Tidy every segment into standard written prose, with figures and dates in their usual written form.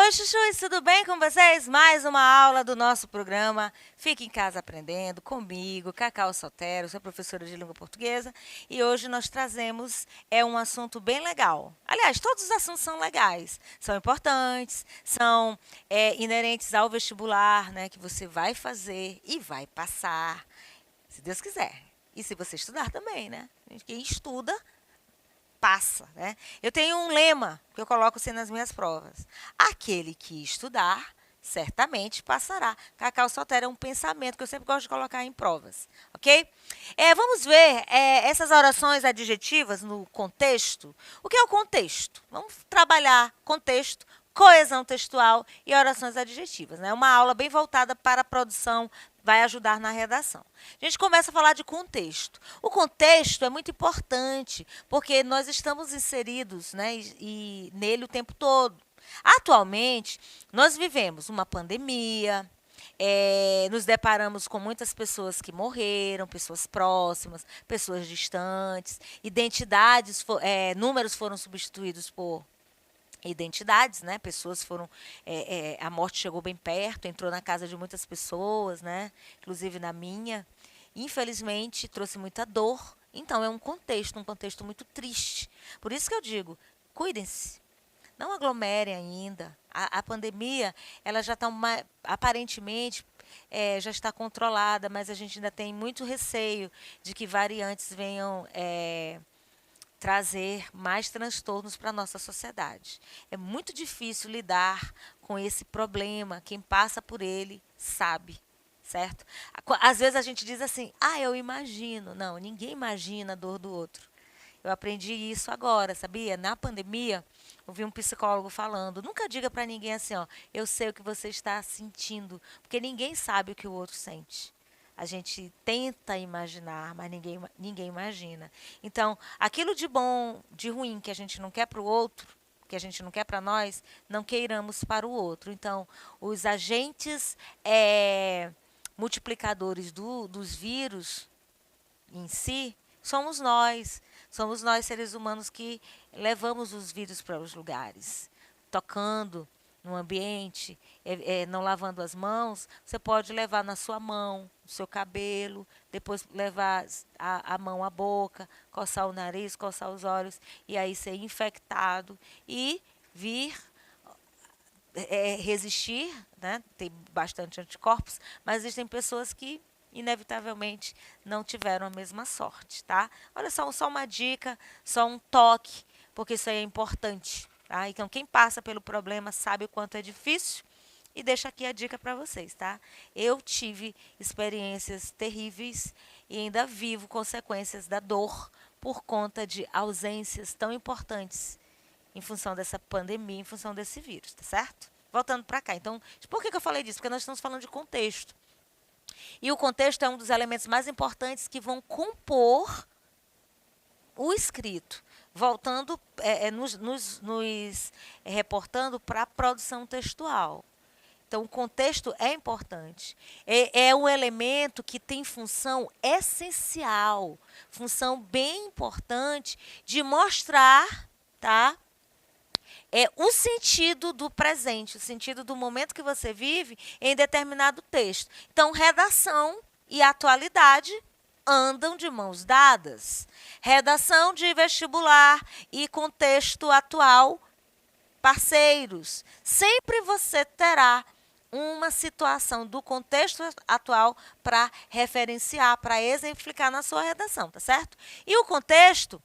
Oi, chuchus, tudo bem com vocês? Mais uma aula do nosso programa Fique em Casa Aprendendo comigo, Cacau Sotero, sou professora de língua portuguesa e hoje nós trazemos um assunto bem legal. Aliás, todos os assuntos são legais, são importantes, são inerentes ao vestibular, né, que você vai fazer e vai passar, se Deus quiser. E se você estudar também, né? Quem estuda passa, né? Eu tenho um lema que eu coloco assim nas minhas provas. Aquele que estudar, certamente passará. Cacau Sotero é um pensamento que eu sempre gosto de colocar em provas, ok? Vamos ver essas orações adjetivas no contexto. O que é o contexto? Vamos trabalhar contexto, coesão textual e orações adjetivas. É uma aula bem voltada para a produção, vai ajudar na redação. A gente começa a falar de contexto. O contexto é muito importante, porque nós estamos inseridos, né, e nele o tempo todo. Atualmente, nós vivemos uma pandemia, nos deparamos com muitas pessoas que morreram, pessoas próximas, pessoas distantes, identidades, números foram substituídos por identidades, né? Pessoas foram, a morte chegou bem perto, entrou na casa de muitas pessoas, né? Inclusive na minha. Infelizmente trouxe muita dor. Então é um contexto muito triste. Por isso que eu digo, cuidem-se, não aglomerem ainda. A pandemia, ela já está aparentemente já está controlada, mas a gente ainda tem muito receio de que variantes venham trazer mais transtornos para a nossa sociedade. É muito difícil lidar com esse problema. Quem passa por ele sabe, certo? Às vezes a gente diz assim, eu imagino. Não, ninguém imagina a dor do outro. Eu aprendi isso agora, sabia? Na pandemia, eu vi um psicólogo falando, nunca diga para ninguém assim, eu sei o que você está sentindo, porque ninguém sabe o que o outro sente. A gente tenta imaginar, mas ninguém imagina. Então, aquilo de bom, de ruim que a gente não quer para o outro, que a gente não quer para nós, não queiramos para o outro. Então, os agentes multiplicadores dos vírus em si somos nós. Somos nós, seres humanos, que levamos os vírus para os lugares, tocando no ambiente, não lavando as mãos, você pode levar na sua mão, no seu cabelo, depois levar a mão à boca, coçar o nariz, coçar os olhos, e aí ser infectado e vir resistir, né? Tem bastante anticorpos, mas existem pessoas que inevitavelmente não tiveram a mesma sorte, tá? Olha só uma dica, só um toque, porque isso aí é importante. Tá? Então, quem passa pelo problema sabe o quanto é difícil e deixa aqui a dica para vocês, tá? Eu tive experiências terríveis e ainda vivo consequências da dor por conta de ausências tão importantes em função dessa pandemia, em função desse vírus, tá certo? Voltando para cá. Então, por que eu falei disso? Porque nós estamos falando de contexto. E o contexto é um dos elementos mais importantes que vão compor o escrito, voltando, nos reportando para a produção textual. Então, o contexto é importante. É um elemento que tem função essencial, função bem importante de mostrar, tá? O sentido do presente, o sentido do momento que você vive em determinado texto. Então, redação e atualidade andam de mãos dadas. Redação de vestibular e contexto atual, parceiros. Sempre você terá uma situação do contexto atual para referenciar, para exemplificar na sua redação, tá certo? E o contexto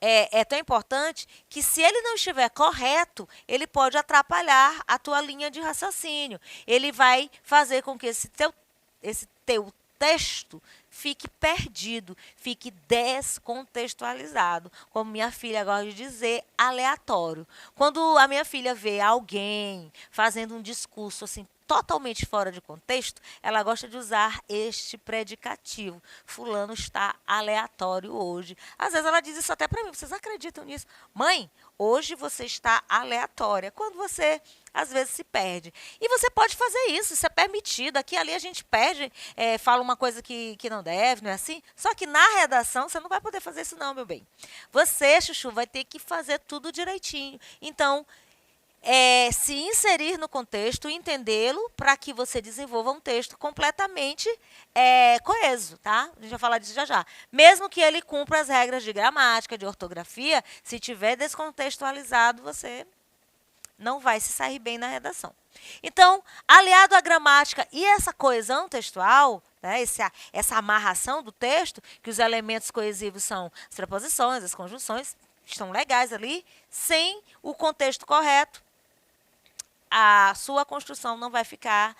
é tão importante que, se ele não estiver correto, ele pode atrapalhar a tua linha de raciocínio. Ele vai fazer com que esse teu texto fique perdido, fique descontextualizado. Como minha filha gosta de dizer, aleatório. Quando a minha filha vê alguém fazendo um discurso assim totalmente fora de contexto, ela gosta de usar este predicativo. Fulano está aleatório hoje. Às vezes ela diz isso até para mim. Vocês acreditam nisso? Mãe, hoje você está aleatória. Quando você, às vezes, se perde. E você pode fazer isso, isso é permitido. Aqui e ali a gente perde, fala uma coisa que não deve, não é assim? Só que na redação você não vai poder fazer isso não, meu bem. Você, Chuchu, vai ter que fazer tudo direitinho. Então, se inserir no contexto, entendê-lo, para que você desenvolva um texto completamente coeso, tá? A gente vai falar disso já já. Mesmo que ele cumpra as regras de gramática, de ortografia, se tiver descontextualizado, você não vai se sair bem na redação. Então, aliado à gramática e essa coesão textual, né, essa amarração do texto, que os elementos coesivos são as preposições, as conjunções, estão legais ali, sem o contexto correto, a sua construção não vai ficar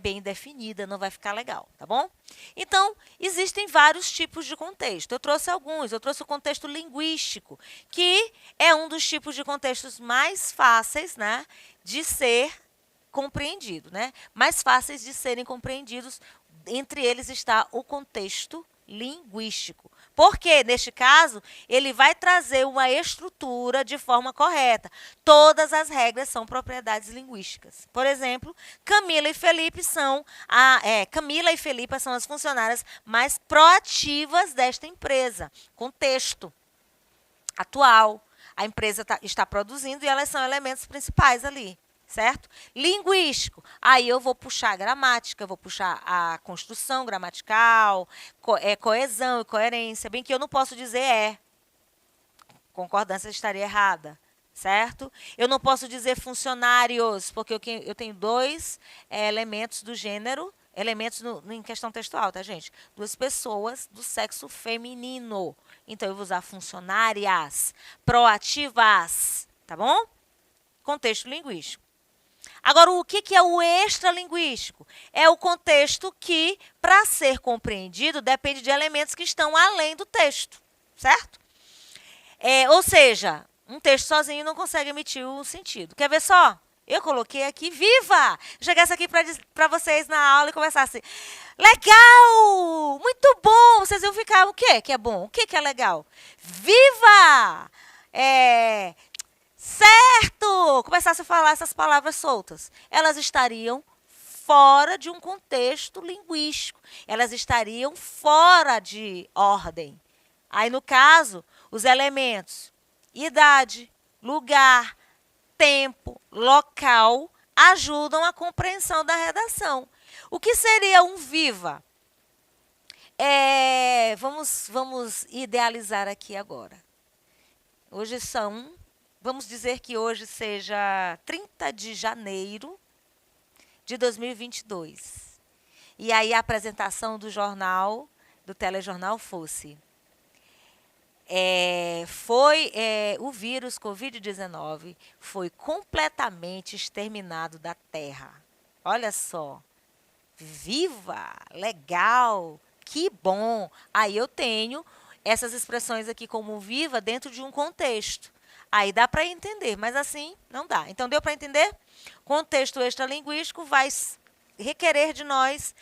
bem definida, não vai ficar legal, tá bom? Então, existem vários tipos de contexto. Eu trouxe alguns. Eu trouxe o contexto linguístico, que é um dos tipos de contextos mais fáceis, né, de ser compreendido, né? Mais fáceis de serem compreendidos. Entre eles está o contexto linguístico. Porque, neste caso, ele vai trazer uma estrutura de forma correta. Todas as regras são propriedades linguísticas. Por exemplo, Camila e Felipe são as funcionárias mais proativas desta empresa. Contexto atual. A empresa está produzindo e elas são elementos principais ali. Certo? Linguístico. Aí eu vou puxar a gramática, vou puxar a construção gramatical, coesão e coerência. Bem que eu não posso dizer concordância estaria errada. Certo? Eu não posso dizer funcionários, porque eu tenho dois elementos do gênero, elementos em questão textual, tá, gente? Duas pessoas do sexo feminino. Então, eu vou usar funcionárias, proativas, tá bom? Contexto linguístico. Agora, o que é o extralinguístico? É o contexto que, para ser compreendido, depende de elementos que estão além do texto, certo? Ou seja, um texto sozinho não consegue emitir o sentido. Quer ver só? Eu coloquei aqui, viva! Chegasse aqui para vocês na aula e conversasse. Legal! Muito bom! Vocês iam ficar, o quê que é bom? O que é legal? Viva! Certo! Começasse a falar essas palavras soltas. Elas estariam fora de um contexto linguístico. Elas estariam fora de ordem. Aí, no caso, os elementos idade, lugar, tempo, local ajudam a compreensão da redação. O que seria um viva? Vamos idealizar aqui agora. Vamos dizer que hoje seja 30 de janeiro de 2022. E aí a apresentação do jornal, do telejornal fosse... o vírus Covid-19 foi completamente exterminado da Terra. Olha só. Viva! Legal! Que bom! Aí eu tenho essas expressões aqui como viva dentro de um contexto. Aí dá para entender, mas assim não dá. Então, deu para entender? Contexto extralinguístico vai requerer de nós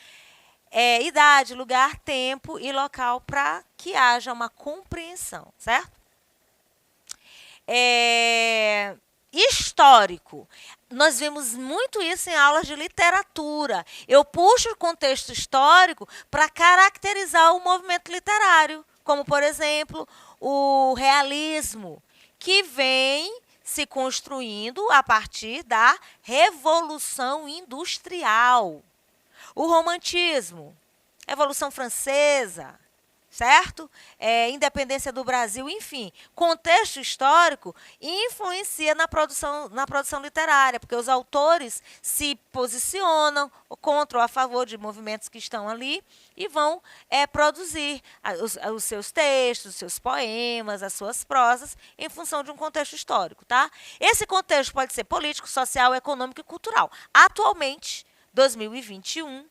idade, lugar, tempo e local para que haja uma compreensão, certo? Histórico. Nós vemos muito isso em aulas de literatura. Eu puxo o contexto histórico para caracterizar o movimento literário, como, por exemplo, o realismo, que vem se construindo a partir da Revolução Industrial. O romantismo, Revolução Francesa, certo? Independência do Brasil, enfim. Contexto histórico influencia na produção literária, porque os autores se posicionam contra ou a favor de movimentos que estão ali e vão produzir os seus textos, os seus poemas, as suas prosas, em função de um contexto histórico, tá? Esse contexto pode ser político, social, econômico e cultural. Atualmente, 2021,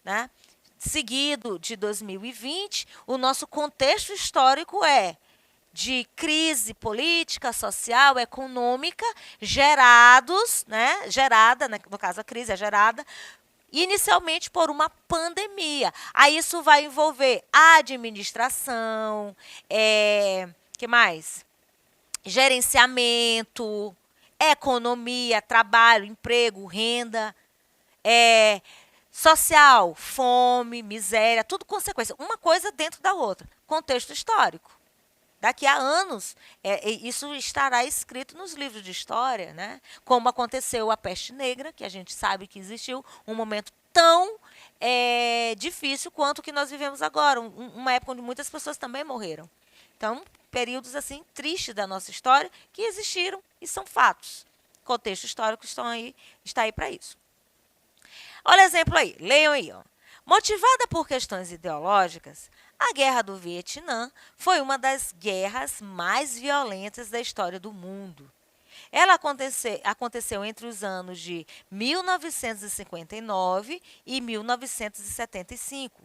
né? Seguido de 2020, o nosso contexto histórico é de crise política, social, econômica, gerada, no caso a crise é gerada, inicialmente por uma pandemia. Aí isso vai envolver administração, que mais? Gerenciamento, economia, trabalho, emprego, renda, social, fome, miséria, tudo consequência. Uma coisa dentro da outra. Contexto histórico. Daqui a anos, isso estará escrito nos livros de história, né? Como aconteceu a peste negra, que a gente sabe que existiu, um momento tão difícil quanto o que nós vivemos agora, uma época onde muitas pessoas também morreram. Então, períodos assim tristes da nossa história que existiram e são fatos. O contexto histórico está aí para isso. Olha o exemplo aí, leiam aí. Ó. Motivada por questões ideológicas, a Guerra do Vietnã foi uma das guerras mais violentas da história do mundo. Ela aconteceu entre os anos de 1959 e 1975.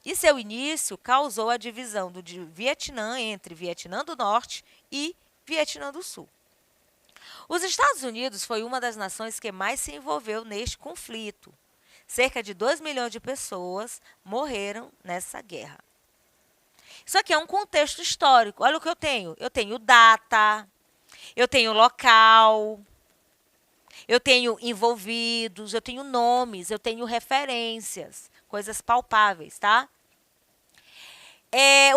E seu início causou a divisão do Vietnã entre Vietnã do Norte e Vietnã do Sul. Os Estados Unidos foi uma das nações que mais se envolveu neste conflito. Cerca de 2 milhões de pessoas morreram nessa guerra. Isso aqui é um contexto histórico. Olha o que eu tenho. Eu tenho data, eu tenho local, eu tenho envolvidos, eu tenho nomes, eu tenho referências, coisas palpáveis, tá?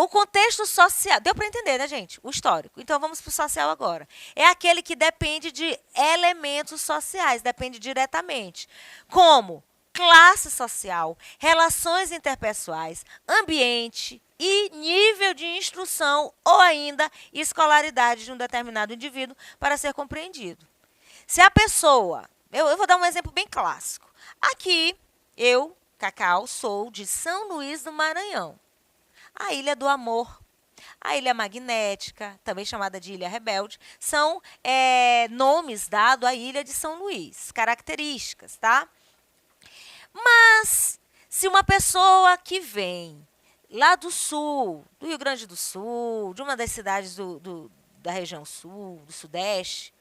O contexto social, deu para entender, né, gente? O histórico. Então, vamos para o social agora. É aquele que depende de elementos sociais, depende diretamente. Como classe social, relações interpessoais, ambiente e nível de instrução ou ainda escolaridade de um determinado indivíduo para ser compreendido. Se a pessoa, eu vou dar um exemplo bem clássico. Aqui, eu, Cacau, sou de São Luís do Maranhão. A Ilha do Amor, a Ilha Magnética, também chamada de Ilha Rebelde, são nomes dados à Ilha de São Luís, características, tá? Mas, se uma pessoa que vem lá do sul, do Rio Grande do Sul, de uma das cidades da região sul, do sudeste,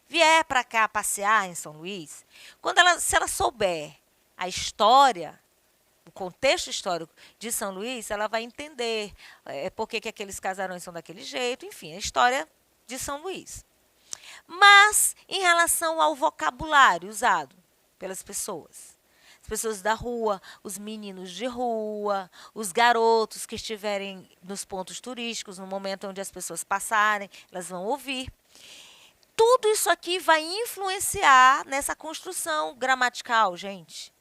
vier para cá passear em São Luís, se ela souber a história, o contexto histórico de São Luís, ela vai entender por que aqueles casarões são daquele jeito, enfim, a história de São Luís. Mas, em relação ao vocabulário usado pelas pessoas, as pessoas da rua, os meninos de rua, os garotos que estiverem nos pontos turísticos, no momento onde as pessoas passarem, elas vão ouvir. Tudo isso aqui vai influenciar nessa construção gramatical, gente.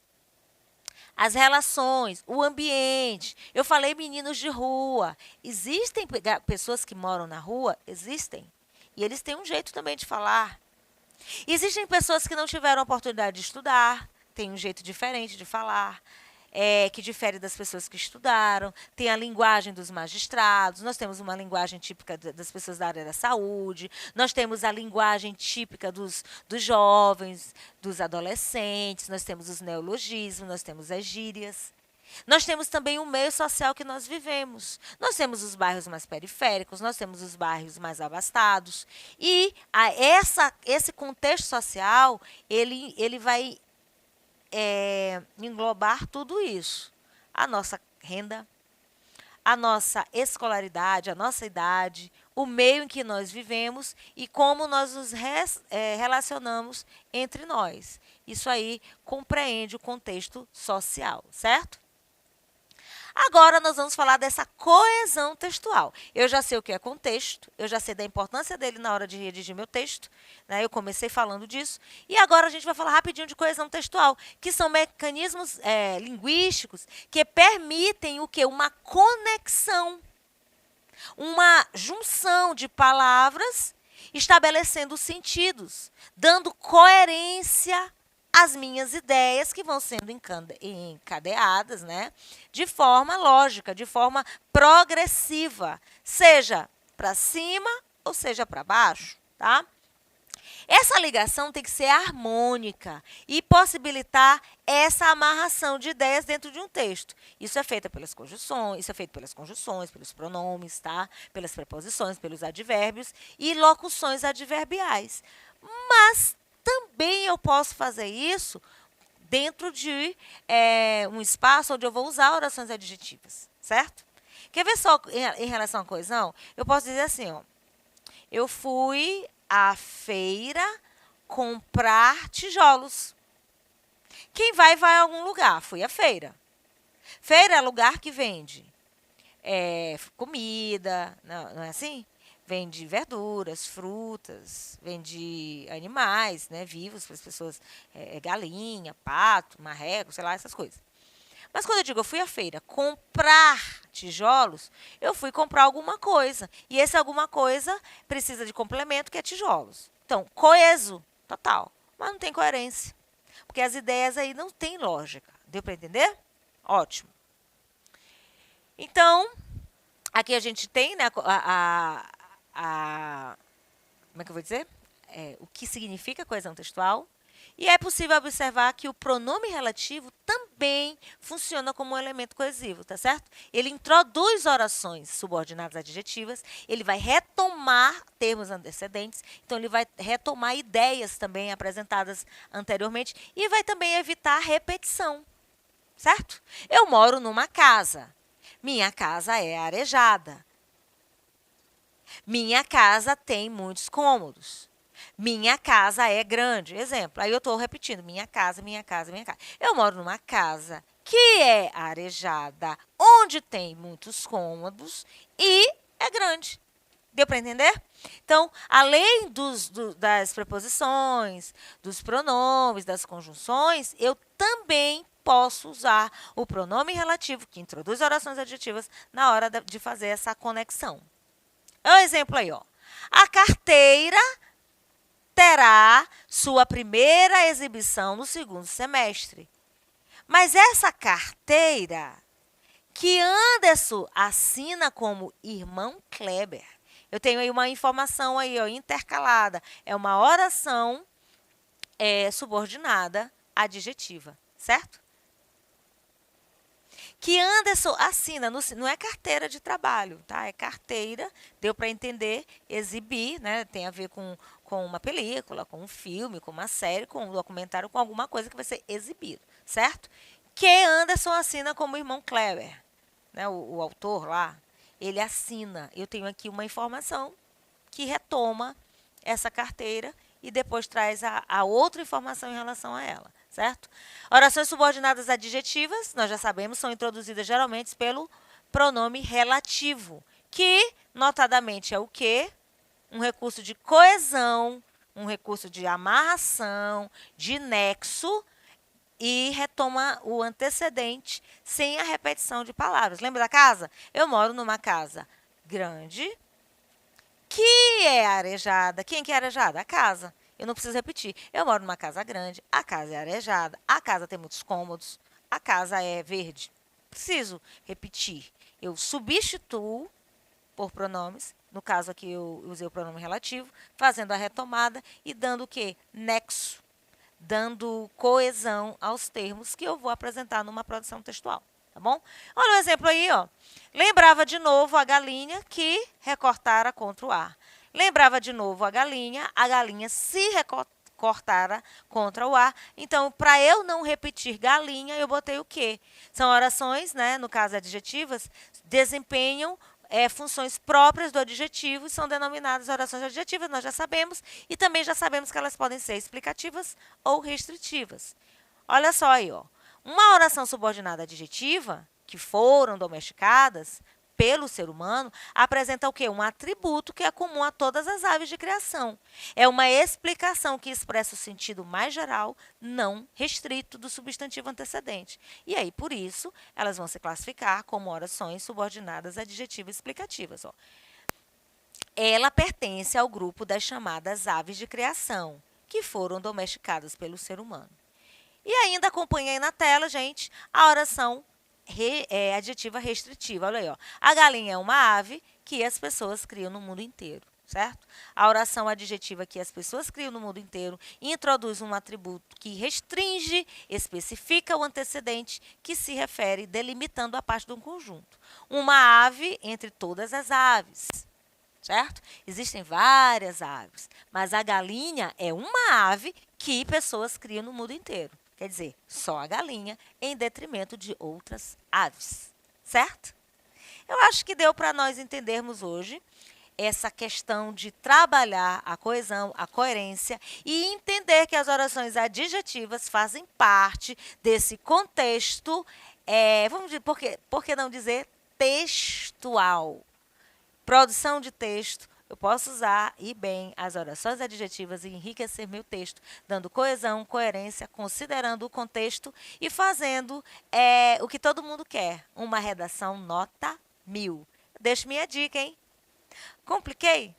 As relações, o ambiente. Eu falei meninos de rua. Existem pessoas que moram na rua? Existem. E eles têm um jeito também de falar. Existem pessoas que não tiveram a oportunidade de estudar, têm um jeito diferente de falar, que difere das pessoas que estudaram. Tem a linguagem dos magistrados, nós temos uma linguagem típica das pessoas da área da saúde, nós temos a linguagem típica dos jovens, dos adolescentes, nós temos os neologismos, nós temos as gírias. Nós temos também o meio social que nós vivemos. Nós temos os bairros mais periféricos, nós temos os bairros mais abastados. E esse contexto social, ele vai englobar tudo isso. A nossa renda, a nossa escolaridade, a nossa idade, o meio em que nós vivemos e como nós nos relacionamos entre nós. Isso aí compreende o contexto social, certo? Agora nós vamos falar dessa coesão textual. Eu já sei o que é contexto, eu já sei da importância dele na hora de redigir meu texto, né? Eu comecei falando disso. E agora a gente vai falar rapidinho de coesão textual, que são mecanismos linguísticos que permitem o quê? Uma conexão, uma junção de palavras estabelecendo sentidos, dando coerência as minhas ideias que vão sendo encadeadas, né, de forma lógica, de forma progressiva, seja para cima ou seja para baixo, tá? Essa ligação tem que ser harmônica e possibilitar essa amarração de ideias dentro de um texto. Isso é feito pelas conjunções, pelos pronomes, tá? Pelas preposições, pelos advérbios e locuções adverbiais. Mas também eu posso fazer isso dentro de um espaço onde eu vou usar orações adjetivas, certo? Quer ver só em relação à coesão? Eu posso dizer assim, ó, eu fui à feira comprar tijolos. Quem vai a algum lugar. Fui à feira. Feira é lugar que vende comida, não é assim? Vem de verduras, frutas, vem de animais, né, vivos para as pessoas, galinha, pato, marreco, sei lá, essas coisas. Mas quando eu digo eu fui à feira comprar tijolos, eu fui comprar alguma coisa. E esse alguma coisa precisa de complemento, que é tijolos. Então, coeso, total. Mas não tem coerência. Porque as ideias aí não têm lógica. Deu para entender? Ótimo. Então, aqui a gente tem, né, como é que eu vou dizer? O que significa coesão textual. E é possível observar que o pronome relativo também funciona como um elemento coesivo, tá certo? Ele introduz orações subordinadas adjetivas, ele vai retomar termos antecedentes, então ele vai retomar ideias também apresentadas anteriormente e vai também evitar repetição, certo? Eu moro numa casa. Minha casa é arejada. Minha casa tem muitos cômodos. Minha casa é grande. Exemplo. Aí eu estou repetindo. Minha casa, minha casa, minha casa. Eu moro numa casa que é arejada, onde tem muitos cômodos e é grande. Deu para entender? Então, além das preposições, dos pronomes, das conjunções, eu também posso usar o pronome relativo, que introduz orações adjetivas, na hora de fazer essa conexão. Olha o exemplo aí, ó. A carteira terá sua primeira exibição no segundo semestre. Mas essa carteira que Anderson assina como irmão Kleber. Eu tenho aí uma informação aí, ó, intercalada. É uma oração subordinada adjetiva, certo? Que Anderson assina, não é carteira de trabalho, tá? É carteira, deu para entender, exibir, né? Tem a ver com uma película, com um filme, com uma série, com um documentário, com alguma coisa que vai ser exibido, certo? Que Anderson assina como irmão Kleber, né? O autor lá, ele assina. Eu tenho aqui uma informação que retoma essa carteira e depois traz a outra informação em relação a ela, certo? Orações subordinadas adjetivas, nós já sabemos, são introduzidas geralmente pelo pronome relativo, que, notadamente, é o quê? Um recurso de coesão, um recurso de amarração, de nexo, e retoma o antecedente sem a repetição de palavras. Lembra da casa? Eu moro numa casa grande, que é arejada. Quem que é arejada? A casa. Eu não preciso repetir. Eu moro numa casa grande, a casa é arejada, a casa tem muitos cômodos, a casa é verde. Preciso repetir. Eu substituo por pronomes, no caso aqui eu usei o pronome relativo, fazendo a retomada e dando o quê? Nexo, dando coesão aos termos que eu vou apresentar numa produção textual. Tá bom? Olha um exemplo aí, ó. Lembrava de novo a galinha que recortara contra o ar. Lembrava de novo a galinha se recortara contra o ar. Então, para eu não repetir galinha, eu botei o quê? São orações, né, no caso adjetivas, desempenham funções próprias do adjetivo e são denominadas orações adjetivas, nós já sabemos. E também já sabemos que elas podem ser explicativas ou restritivas. Olha só aí, ó. Uma oração subordinada adjetiva, que foram domesticadas pelo ser humano, apresenta o quê? Um atributo que é comum a todas as aves de criação. É uma explicação que expressa o sentido mais geral, não restrito do substantivo antecedente. E aí, por isso, elas vão se classificar como orações subordinadas adjetivas explicativas. Ó. Ela pertence ao grupo das chamadas aves de criação, que foram domesticadas pelo ser humano. E ainda acompanha aí na tela, gente, a oração adjetiva restritiva. Olha aí, ó. A galinha é uma ave que as pessoas criam no mundo inteiro, certo? A oração adjetiva que as pessoas criam no mundo inteiro introduz um atributo que restringe, especifica o antecedente que se refere delimitando a parte de um conjunto. Uma ave entre todas as aves, certo? Existem várias aves, mas a galinha é uma ave que pessoas criam no mundo inteiro. Quer dizer, só a galinha em detrimento de outras aves, certo? Eu acho que deu para nós entendermos hoje essa questão de trabalhar a coesão, a coerência e entender que as orações adjetivas fazem parte desse contexto, vamos dizer, por que não dizer textual? textual. Produção de texto, eu posso usar e bem as orações adjetivas e enriquecer meu texto, dando coesão, coerência, considerando o contexto e fazendo o que todo mundo quer, uma redação nota 1000. Deixo minha dica, hein? Compliquei?